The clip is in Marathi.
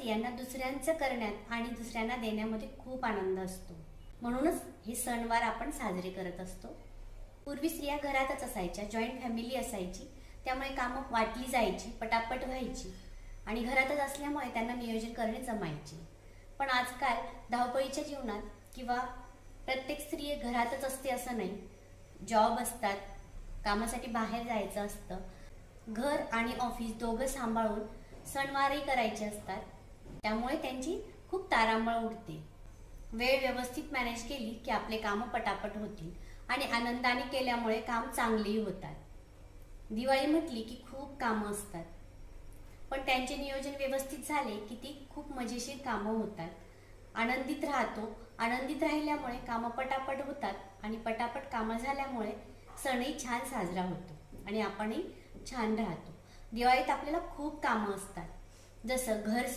स्त्रियांना दुसऱ्यांचं करण्यात आणि दुसऱ्यांना देण्यामध्ये खूप आनंद असतो. म्हणूनच हे सणवार आपण साजरे करत असतो. पूर्वी स्त्रिया घरातच असायच्या, जॉईंट फॅमिली असायची, त्यामुळे कामं वाटली जायची, पटापट व्हायची आणि घरातच असल्यामुळे त्यांना नियोजन करणे जमायचे. पण आजकाल धावपळीच्या जीवनात किंवा प्रत्येक स्त्री घरातच असते असं नाही, जॉब असतात, कामासाठी बाहेर जायचं असतं, घर आणि ऑफिस दोघं सांभाळून सणवारही करायचे असतात. त्यामुळे त्यांची खूप तारांबळ उडते. वेळ व्यवस्थित मॅनेज केली की आपले कामं पटापट होतील आणि आनंदाने केल्यामुळे काम चांगलेही होतात. दिवाळी म्हटली की खूप कामं असतात, पण त्यांचे नियोजन व्यवस्थित झाले की ती खूप मजेशीर कामं होतात. आनंदित राहतो. आनंदित राहिल्यामुळे कामं पटापट होतात आणि पटापट कामं झाल्यामुळे सणही छान साजरा होतो आणि आपणही छान राहतो. दिवाळीत आपल्याला खूप कामं असतात, जसं घर